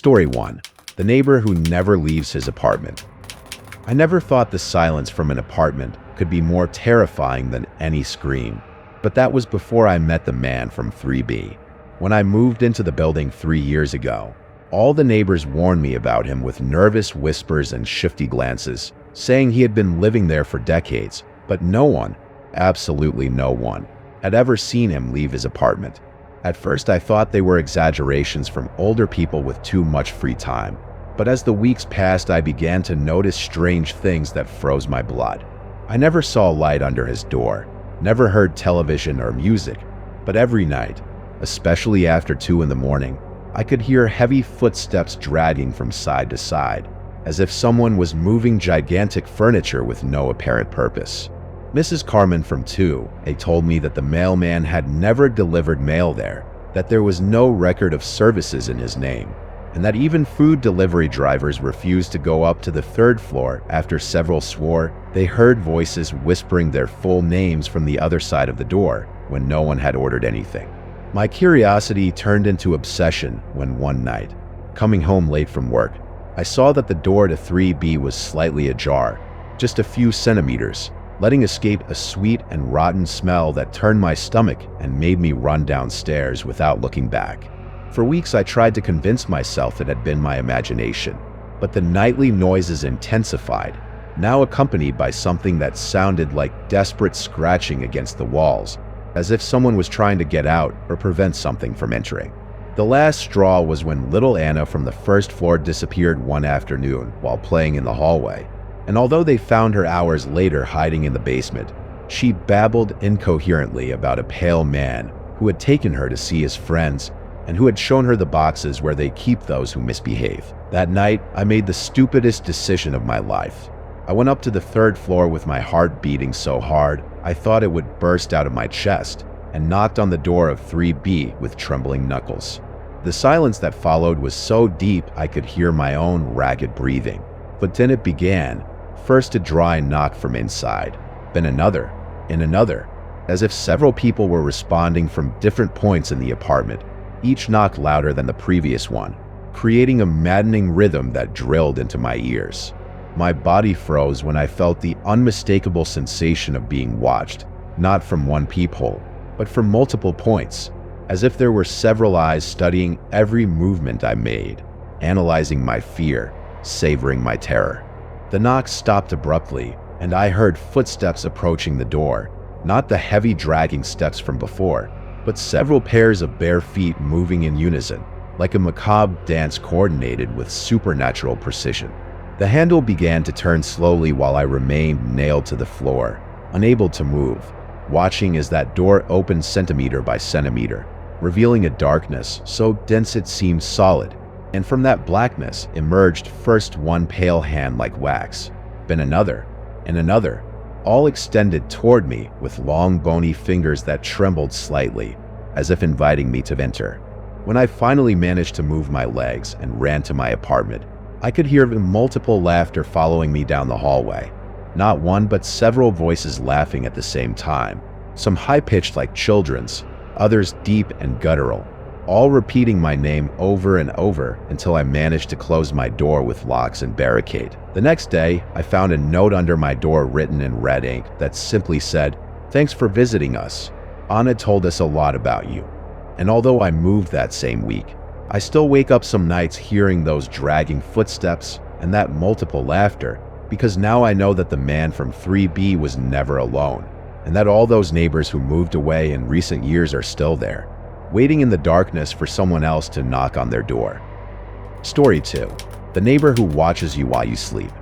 Story 1. The neighbor who never leaves his apartment. I never thought the silence from an apartment could be more terrifying than any scream. But that was before I met the man from 3B. When I moved into the building 3 years ago, all the neighbors warned me about him with nervous whispers and shifty glances, saying he had been living there for decades, but no one, absolutely no one, had ever seen him leave his apartment. At first I thought they were exaggerations from older people with too much free time, but as the weeks passed I began to notice strange things that froze my blood. I never saw light under his door, never heard television or music, but every night, especially after 2 in the morning, I could hear heavy footsteps dragging from side to side, as if someone was moving gigantic furniture with no apparent purpose. Mrs. Carmen from 2A told me that the mailman had never delivered mail there, that there was no record of services in his name, and that even food delivery drivers refused to go up to the 3rd floor after several swore they heard voices whispering their full names from the other side of the door when no one had ordered anything. My curiosity turned into obsession when one night, coming home late from work, I saw that the door to 3B was slightly ajar, just a few centimeters, letting escape a sweet and rotten smell that turned my stomach and made me run downstairs without looking back. For weeks I tried to convince myself it had been my imagination, but the nightly noises intensified, now accompanied by something that sounded like desperate scratching against the walls, as if someone was trying to get out or prevent something from entering. The last straw was when little Anna from the 1st floor disappeared one afternoon while playing in the hallway, and although they found her hours later hiding in the basement, she babbled incoherently about a pale man who had taken her to see his friends and who had shown her the boxes where they keep those who misbehave. That night, I made the stupidest decision of my life. I went up to the 3rd floor with my heart beating so hard I thought it would burst out of my chest, and knocked on the door of 3B with trembling knuckles. The silence that followed was so deep I could hear my own ragged breathing. But then it began. First a dry knock from inside, then another, and another, as if several people were responding from different points in the apartment, each knock louder than the previous one, creating a maddening rhythm that drilled into my ears. My body froze when I felt the unmistakable sensation of being watched, not from one peephole, but from multiple points, as if there were several eyes studying every movement I made, analyzing my fear, savoring my terror. The knock stopped abruptly, and I heard footsteps approaching the door, not the heavy dragging steps from before, but several pairs of bare feet moving in unison, like a macabre dance coordinated with supernatural precision. The handle began to turn slowly while I remained nailed to the floor, unable to move, watching as that door opened centimeter by centimeter, revealing a darkness so dense it seemed solid, and from that blackness emerged first one pale hand like wax, then another, and another, all extended toward me with long bony fingers that trembled slightly, as if inviting me to enter. When I finally managed to move my legs and ran to my apartment, I could hear multiple laughter following me down the hallway. Not one but several voices laughing at the same time, some high-pitched like children's, others deep and guttural, all repeating my name over and over until I managed to close my door with locks and barricade. The next day, I found a note under my door written in red ink that simply said, "Thanks for visiting us. Anna told us a lot about you." And although I moved that same week, I still wake up some nights hearing those dragging footsteps and that multiple laughter, because now I know that the man from 3B was never alone, and that all those neighbors who moved away in recent years are still there, waiting in the darkness for someone else to knock on their door. Story 2. The neighbor who watches you while you sleep.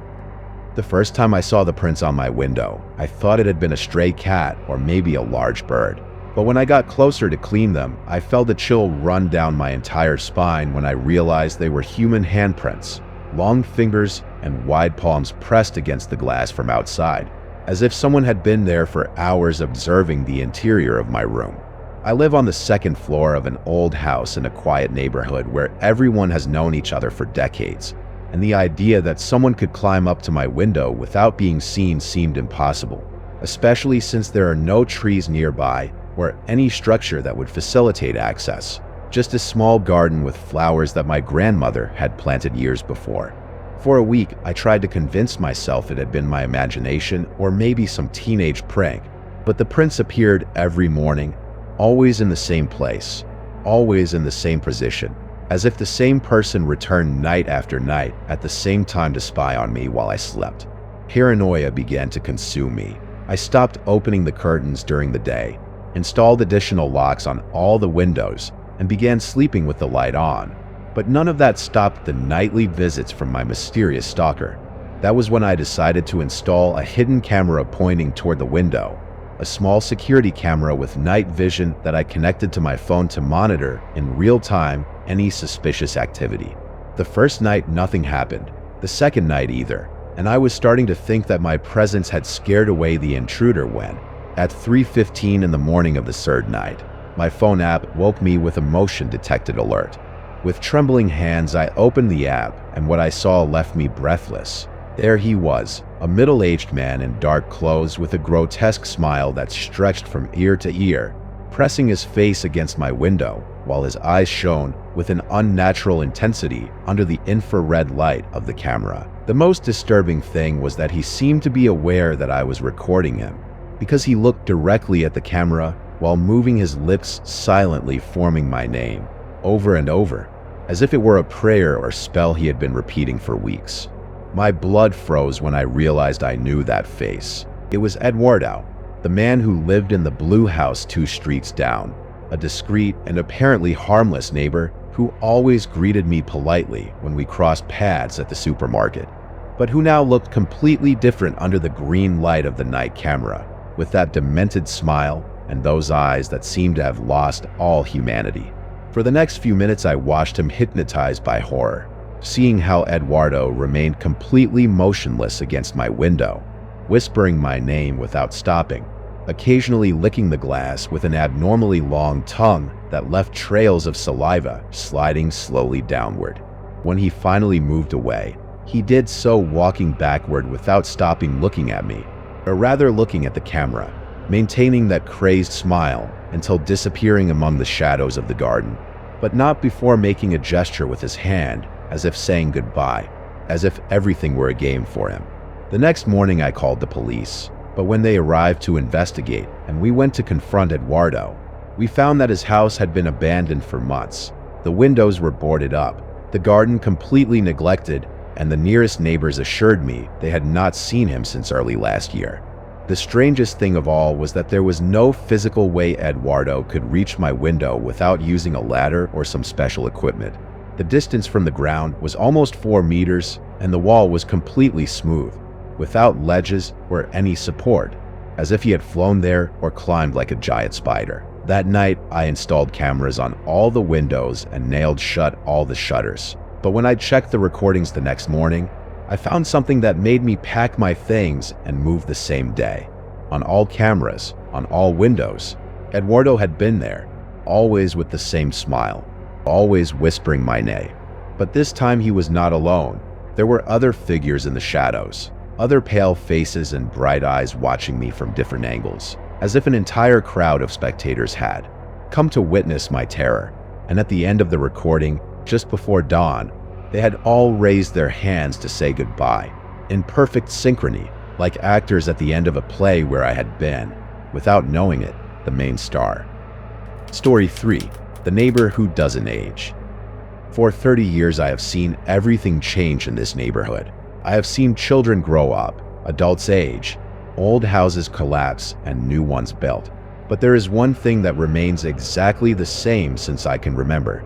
The first time I saw the prints on my window, I thought it had been a stray cat or maybe a large bird. But when I got closer to clean them, I felt a chill run down my entire spine when I realized they were human handprints, long fingers and wide palms pressed against the glass from outside, as if someone had been there for hours observing the interior of my room. I live on the 2nd floor of an old house in a quiet neighborhood where everyone has known each other for decades, and the idea that someone could climb up to my window without being seen seemed impossible, especially since there are no trees nearby or any structure that would facilitate access. just a small garden with flowers that my grandmother had planted years before. For a week, I tried to convince myself it had been my imagination or maybe some teenage prank, but the prince appeared every morning, always in the same place, always in the same position, as if the same person returned night after night at the same time to spy on me while I slept. Paranoia began to consume me. I stopped opening the curtains during the day, installed additional locks on all the windows, and began sleeping with the light on. But none of that stopped the nightly visits from my mysterious stalker. That was when I decided to install a hidden camera pointing toward the window, a small security camera with night vision that I connected to my phone to monitor in real time any suspicious activity. The first night, nothing happened. The second night either, and I was starting to think that my presence had scared away the intruder when, at 3:15 in the morning of the third night, my phone app woke me with a motion detected alert. With trembling hands, I opened the app, and what I saw left me breathless. There he was, a middle-aged man in dark clothes with a grotesque smile that stretched from ear to ear, pressing his face against my window, while his eyes shone with an unnatural intensity under the infrared light of the camera. The most disturbing thing was that he seemed to be aware that I was recording him, because he looked directly at the camera while moving his lips silently, forming my name over and over, as if it were a prayer or spell he had been repeating for weeks. My blood froze when I realized I knew that face. It was Eduardo, the man who lived in the blue house 2 streets down, a discreet and apparently harmless neighbor who always greeted me politely when we crossed paths at the supermarket, but who now looked completely different under the green light of the night camera, with that demented smile and those eyes that seemed to have lost all humanity. For the next few minutes, I watched him hypnotized by horror, seeing how Eduardo remained completely motionless against my window, whispering my name without stopping, occasionally licking the glass with an abnormally long tongue that left trails of saliva sliding slowly downward. When he finally moved away, he did so walking backward without stopping looking at me, or rather looking at the camera, maintaining that crazed smile until disappearing among the shadows of the garden, but not before making a gesture with his hand as if saying goodbye, as if everything were a game for him. The next morning I called the police, but when they arrived to investigate and we went to confront Eduardo, we found that his house had been abandoned for months. The windows were boarded up, the garden completely neglected, and the nearest neighbors assured me they had not seen him since early last year. The strangest thing of all was that there was no physical way Eduardo could reach my window without using a ladder or some special equipment. The distance from the ground was almost 4 meters, and the wall was completely smooth, without ledges or any support, as if he had flown there or climbed like a giant spider. That night, I installed cameras on all the windows and nailed shut all the shutters. But when I checked the recordings the next morning, I found something that made me pack my things and move the same day. On all cameras, on all windows, Eduardo had been there, always with the same smile, always whispering my name. But this time he was not alone. There were other figures in the shadows, other pale faces and bright eyes watching me from different angles, as if an entire crowd of spectators had come to witness my terror. And at the end of the recording, just before dawn, they had all raised their hands to say goodbye, in perfect synchrony, like actors at the end of a play where I had been, without knowing it, the main star. Story 3. The Neighbor Who Doesn't Age. For 30 years I have seen everything change in this neighborhood. I have seen children grow up, adults age, old houses collapse, and new ones built. But there is one thing that remains exactly the same since I can remember.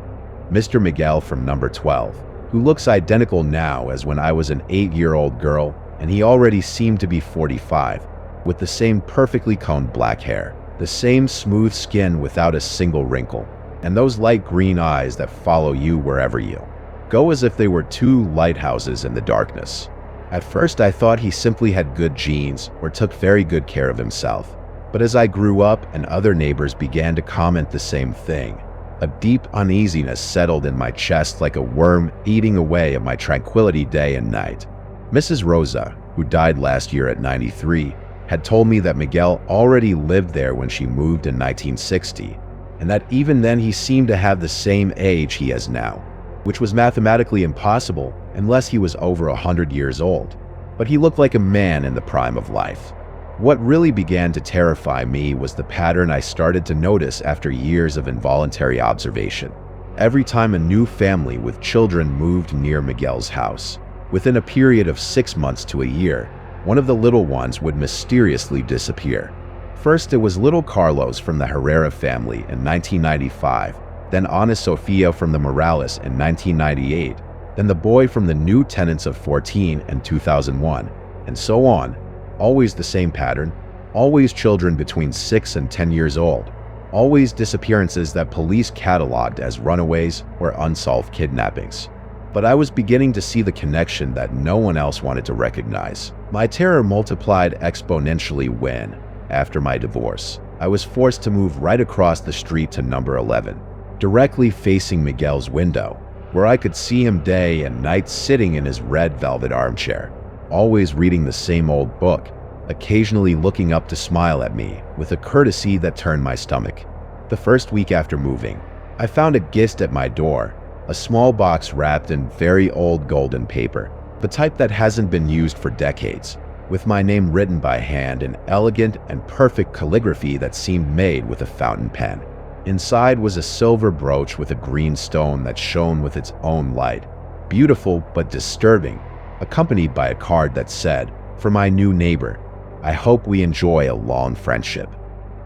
Mr. Miguel from number 12, who looks identical now as when I was an 8-year-old girl, and he already seemed to be 45, with the same perfectly combed black hair, the same smooth skin without a single wrinkle, and those light green eyes that follow you wherever you go, as if they were 2 lighthouses in the darkness. At first I thought he simply had good genes or took very good care of himself, but as I grew up and other neighbors began to comment the same thing, a deep uneasiness settled in my chest like a worm eating away at my tranquility day and night. Mrs. Rosa, who died last year at 93, had told me that Miguel already lived there when she moved in 1960, and that even then he seemed to have the same age he has now, which was mathematically impossible unless he was over 100 years old. But he looked like a man in the prime of life. What really began to terrify me was the pattern I started to notice after years of involuntary observation. Every time a new family with children moved near Miguel's house, within a period of 6 months to a year, one of the little ones would mysteriously disappear. First, it was little Carlos from the Herrera family in 1995, then Ana Sofia from the Morales in 1998, then the boy from the new tenants of 14 in 2001, and so on. Always the same pattern, always children between 6 and 10 years old, always disappearances that police cataloged as runaways or unsolved kidnappings. But I was beginning to see the connection that no one else wanted to recognize. My terror multiplied exponentially when, after my divorce, I was forced to move right across the street to number 11, directly facing Miguel's window, where I could see him day and night sitting in his red velvet armchair, always reading the same old book, occasionally looking up to smile at me with a courtesy that turned my stomach. The first week after moving, I found a gift at my door, a small box wrapped in very old golden paper, the type that hasn't been used for decades, with my name written by hand in elegant and perfect calligraphy that seemed made with a fountain pen. Inside was a silver brooch with a green stone that shone with its own light, beautiful but disturbing, accompanied by a card that said, "For my new neighbor, I hope we enjoy a long friendship."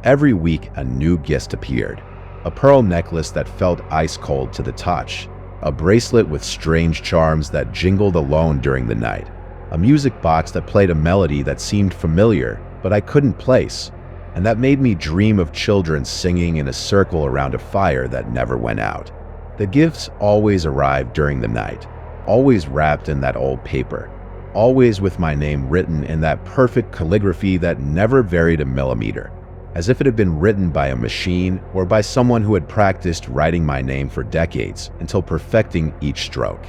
Every week a new gift appeared. A pearl necklace that felt ice cold to the touch, a bracelet with strange charms that jingled alone during the night, a music box that played a melody that seemed familiar but I couldn't place, and that made me dream of children singing in a circle around a fire that never went out. The gifts always arrived during the night, always wrapped in that old paper, always with my name written in that perfect calligraphy that never varied a millimeter, as if it had been written by a machine or by someone who had practiced writing my name for decades until perfecting each stroke.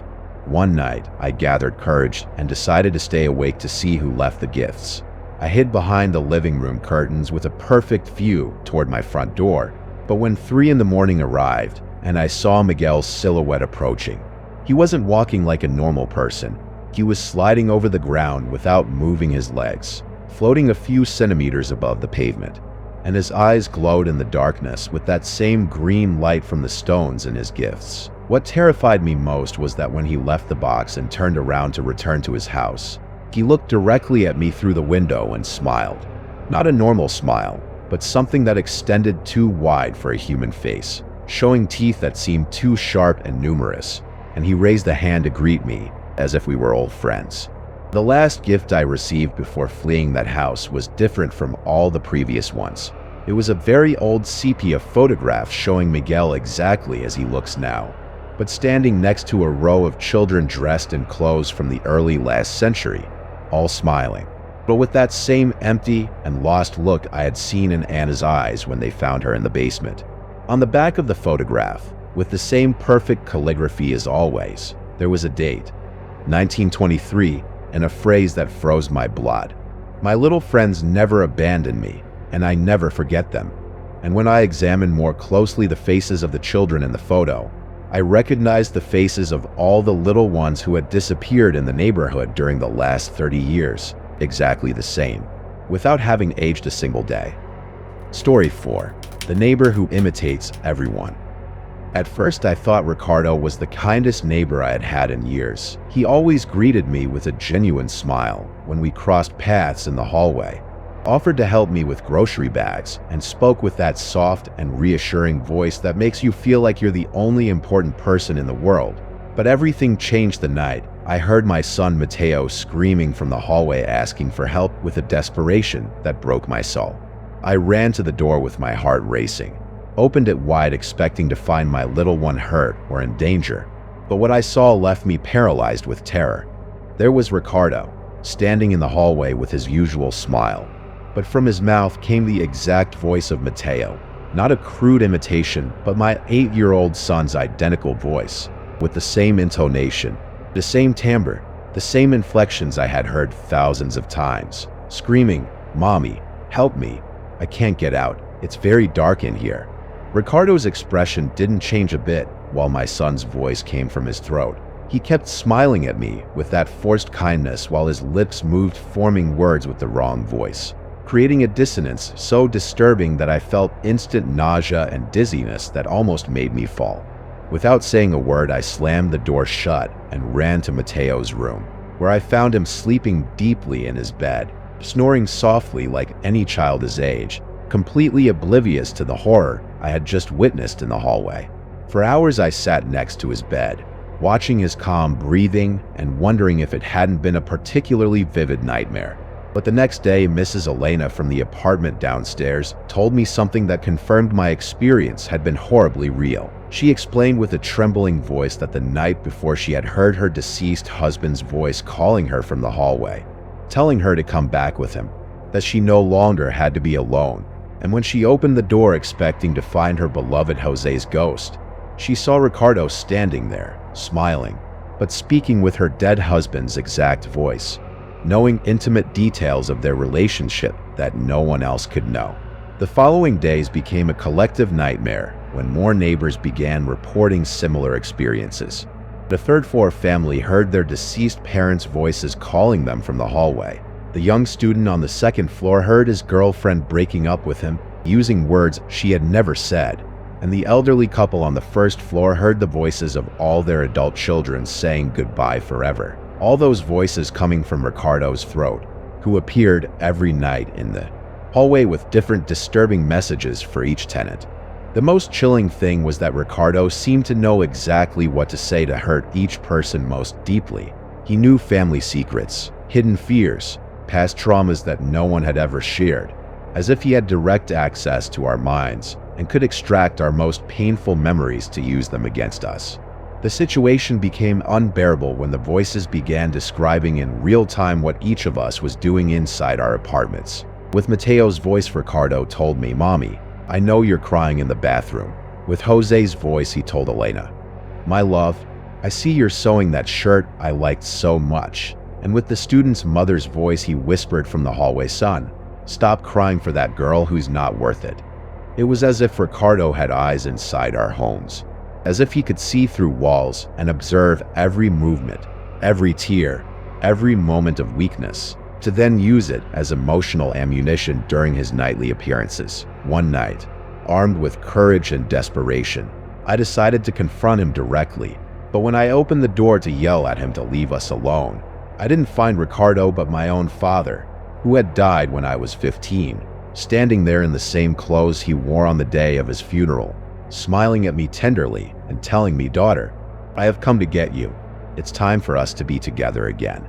One night, I gathered courage and decided to stay awake to see who left the gifts. I hid behind the living room curtains with a perfect view toward my front door, but when 3 in the morning arrived and I saw Miguel's silhouette approaching, he wasn't walking like a normal person. He was sliding over the ground without moving his legs, floating a few centimeters above the pavement, and his eyes glowed in the darkness with that same green light from the stones in his gifts. What terrified me most was that when he left the box and turned around to return to his house, he looked directly at me through the window and smiled. Not a normal smile, but something that extended too wide for a human face, showing teeth that seemed too sharp and numerous, and he raised a hand to greet me, as if we were old friends. The last gift I received before fleeing that house was different from all the previous ones. It was a very old sepia photograph showing Miguel exactly as he looks now, but standing next to a row of children dressed in clothes from the early last century, all smiling, but with that same empty and lost look I had seen in Anna's eyes when they found her in the basement. On the back of the photograph, with the same perfect calligraphy as always, there was a date, 1923, and a phrase that froze my blood. My little friends never abandoned me, and I never forget them. And when I examined more closely the faces of the children in the photo, I recognized the faces of all the little ones who had disappeared in the neighborhood during the last 30 years, exactly the same, without having aged a single day. Story 4. The neighbor who imitates everyone. At first I thought Ricardo was the kindest neighbor I had had in years. He always greeted me with a genuine smile when we crossed paths in the hallway, offered to help me with grocery bags, and spoke with that soft and reassuring voice that makes you feel like you're the only important person in the world. But everything changed the night I heard my son Mateo screaming from the hallway asking for help with a desperation that broke my soul. I ran to the door with my heart racing, opened it wide expecting to find my little one hurt or in danger, but what I saw left me paralyzed with terror. There was Ricardo, standing in the hallway with his usual smile, but from his mouth came the exact voice of Mateo, not a crude imitation, but my 8-year-old son's identical voice, with the same intonation, the same timbre, the same inflections I had heard thousands of times, screaming, "Mommy, help me. I can't get out. It's very dark in here." Ricardo's expression didn't change a bit while my son's voice came from his throat. He kept smiling at me with that forced kindness while his lips moved, forming words with the wrong voice, creating a dissonance so disturbing that I felt instant nausea and dizziness that almost made me fall. Without saying a word, I slammed the door shut and ran to Mateo's room, where I found him sleeping deeply in his bed, snoring softly like any child his age, completely oblivious to the horror I had just witnessed in the hallway. For hours I sat next to his bed, watching his calm breathing and wondering if it hadn't been a particularly vivid nightmare. But the next day, Mrs. Elena from the apartment downstairs told me something that confirmed my experience had been horribly real. She explained with a trembling voice that the night before she had heard her deceased husband's voice calling her from the hallway, telling her to come back with him, that she no longer had to be alone. And when she opened the door expecting to find her beloved Jose's ghost, she saw Ricardo standing there, smiling, but speaking with her dead husband's exact voice, knowing intimate details of their relationship that no one else could know. The following days became a collective nightmare when more neighbors began reporting similar experiences. The third-floor family heard their deceased parents' voices calling them from the hallway. The young student on the second floor heard his girlfriend breaking up with him, using words she had never said. And the elderly couple on the first floor heard the voices of all their adult children saying goodbye forever. All those voices coming from Ricardo's throat, who appeared every night in the hallway with different disturbing messages for each tenant. The most chilling thing was that Ricardo seemed to know exactly what to say to hurt each person most deeply. He knew family secrets, hidden fears, past traumas that no one had ever shared, as if he had direct access to our minds and could extract our most painful memories to use them against us. The situation became unbearable when the voices began describing in real time what each of us was doing inside our apartments. With Mateo's voice, Ricardo told me, "Mommy, I know you're crying in the bathroom." With Jose's voice, he told Elena, "My love, I see you're sewing that shirt I liked so much." And with the student's mother's voice, he whispered from the hallway, "Son, stop crying for that girl who's not worth it." It was as if Ricardo had eyes inside our homes, as if he could see through walls and observe every movement, every tear, every moment of weakness, to then use it as emotional ammunition during his nightly appearances. One night, armed with courage and desperation, I decided to confront him directly. But when I opened the door to yell at him to leave us alone, I didn't find Ricardo but my own father, who had died when I was 15, standing there in the same clothes he wore on the day of his funeral, smiling at me tenderly and telling me, "Daughter, I have come to get you. It's time for us to be together again."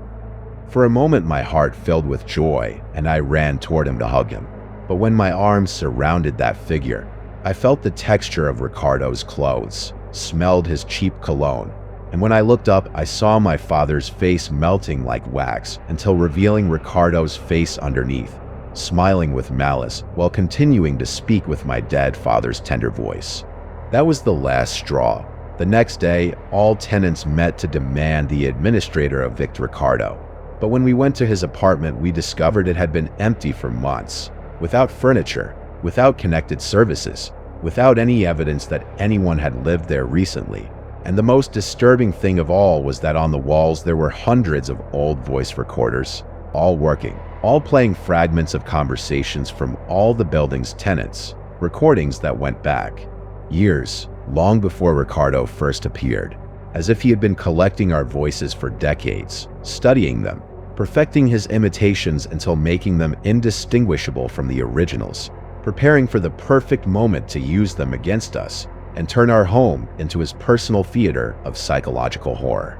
For a moment my heart filled with joy and I ran toward him to hug him. But when my arms surrounded that figure, I felt the texture of Ricardo's clothes, smelled his cheap cologne, and when I looked up I saw my father's face melting like wax until revealing Ricardo's face underneath, smiling with malice while continuing to speak with my dead father's tender voice. That was the last straw. The next day, all tenants met to demand the administrator evict Ricardo. But when we went to his apartment, we discovered it had been empty for months, without furniture, without connected services, without any evidence that anyone had lived there recently. And the most disturbing thing of all was that on the walls there were hundreds of old voice recorders, all working, all playing fragments of conversations from all the building's tenants, recordings that went back years, long before Ricardo first appeared, as if he had been collecting our voices for decades, studying them, perfecting his imitations until making them indistinguishable from the originals, preparing for the perfect moment to use them against us and turn our home into his personal theater of psychological horror.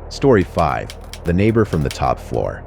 Story 5. The Neighbor from the Top Floor.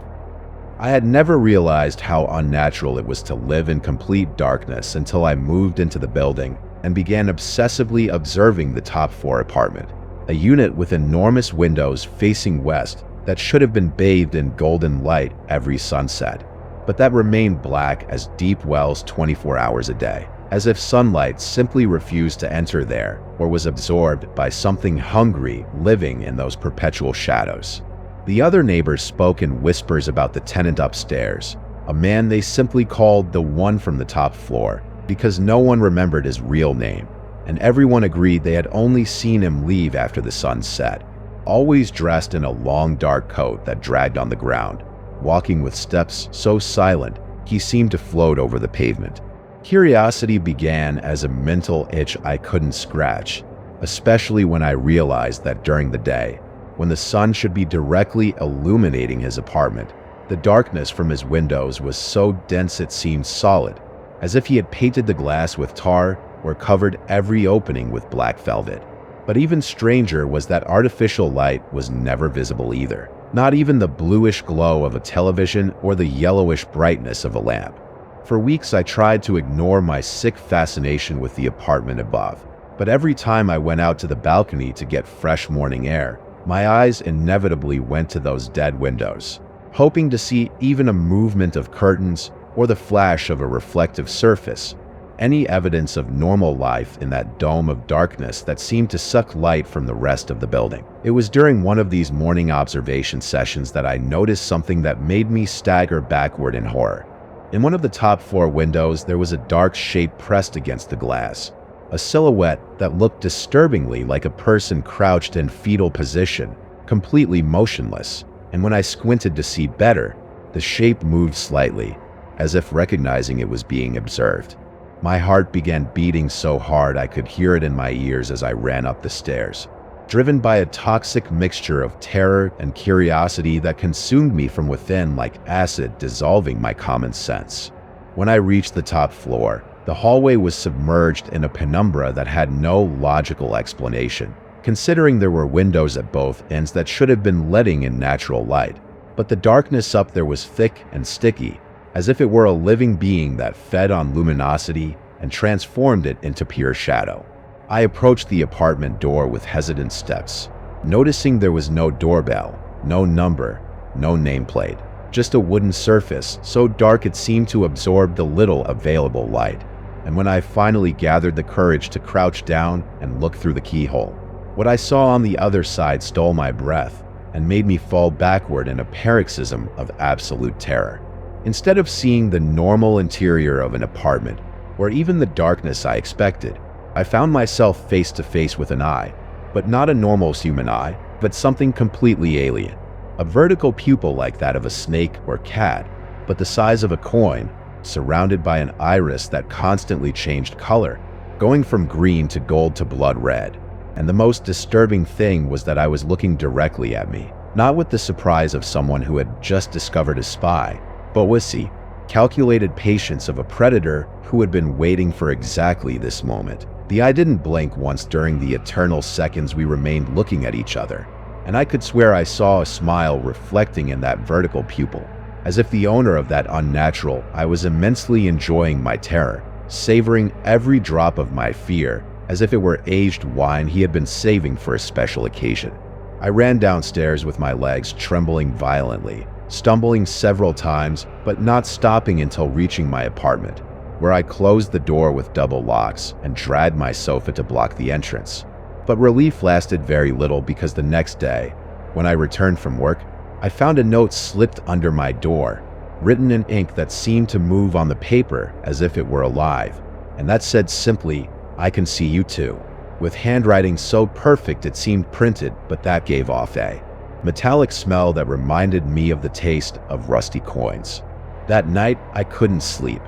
I had never realized how unnatural it was to live in complete darkness until I moved into the building and began obsessively observing the top floor apartment, a unit with enormous windows facing west that should have been bathed in golden light every sunset, but that remained black as deep wells 24 hours a day, as if sunlight simply refused to enter there or was absorbed by something hungry living in those perpetual shadows. The other neighbors spoke in whispers about the tenant upstairs, a man they simply called the one from the top floor, because no one remembered his real name, and everyone agreed they had only seen him leave after the sun set, always dressed in a long dark coat that dragged on the ground, walking with steps so silent he seemed to float over the pavement. Curiosity began as a mental itch I couldn't scratch, especially when I realized that during the day, when the sun should be directly illuminating his apartment, the darkness from his windows was so dense it seemed solid, as if he had painted the glass with tar or covered every opening with black velvet. But even stranger was that artificial light was never visible either, not even the bluish glow of a television or the yellowish brightness of a lamp. For weeks I tried to ignore my sick fascination with the apartment above, but every time I went out to the balcony to get fresh morning air, my eyes inevitably went to those dead windows, hoping to see even a movement of curtains or the flash of a reflective surface, any evidence of normal life in that dome of darkness that seemed to suck light from the rest of the building. It was during one of these morning observation sessions that I noticed something that made me stagger backward in horror. In one of the top floor windows, there was a dark shape pressed against the glass, a silhouette that looked disturbingly like a person crouched in fetal position, completely motionless, and when I squinted to see better, the shape moved slightly, as if recognizing it was being observed. My heart began beating so hard I could hear it in my ears as I ran up the stairs, driven by a toxic mixture of terror and curiosity that consumed me from within like acid dissolving my common sense. When I reached the top floor, the hallway was submerged in a penumbra that had no logical explanation, considering there were windows at both ends that should have been letting in natural light. But the darkness up there was thick and sticky, as if it were a living being that fed on luminosity and transformed it into pure shadow. I approached the apartment door with hesitant steps, noticing there was no doorbell, no number, no nameplate, just a wooden surface so dark it seemed to absorb the little available light. And when I finally gathered the courage to crouch down and look through the keyhole, what I saw on the other side stole my breath and made me fall backward in a paroxysm of absolute terror. Instead of seeing the normal interior of an apartment, or even the darkness I expected, I found myself face to face with an eye, but not a normal human eye, but something completely alien. A vertical pupil like that of a snake or cat, but the size of a coin, surrounded by an iris that constantly changed color, going from green to gold to blood red. And the most disturbing thing was that I was looking directly at me, not with the surprise of someone who had just discovered a spy, but with the calculated patience of a predator who had been waiting for exactly this moment. The eye didn't blink once during the eternal seconds we remained looking at each other, and I could swear I saw a smile reflecting in that vertical pupil. As if the owner of that unnatural, I was immensely enjoying my terror, savoring every drop of my fear, as if it were aged wine he had been saving for a special occasion. I ran downstairs with my legs trembling violently, stumbling several times, but not stopping until reaching my apartment, where I closed the door with double locks and dragged my sofa to block the entrance. But relief lasted very little because the next day, when I returned from work, I found a note slipped under my door, written in ink that seemed to move on the paper as if it were alive, and that said simply, "I can see you too," with handwriting so perfect it seemed printed, but that gave off a metallic smell that reminded me of the taste of rusty coins. That night, I couldn't sleep.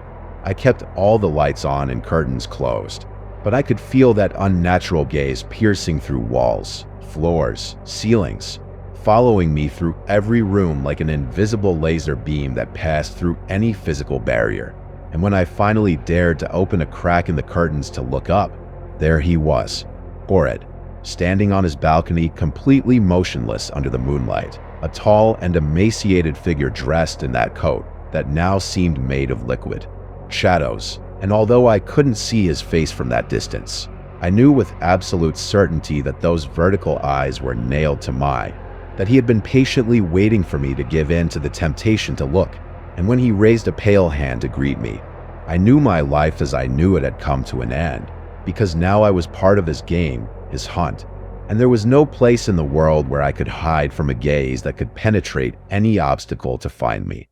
I kept all the lights on and curtains closed, but I could feel that unnatural gaze piercing through walls, floors, ceilings, following me through every room like an invisible laser beam that passed through any physical barrier. And when I finally dared to open a crack in the curtains to look up, there he was, horrid, standing on his balcony completely motionless under the moonlight, a tall and emaciated figure dressed in that coat that now seemed made of liquid shadows, and although I couldn't see his face from that distance, I knew with absolute certainty that those vertical eyes were nailed to mine, that he had been patiently waiting for me to give in to the temptation to look, and when he raised a pale hand to greet me, I knew my life as I knew it had come to an end, because now I was part of his game, his hunt, and there was no place in the world where I could hide from a gaze that could penetrate any obstacle to find me.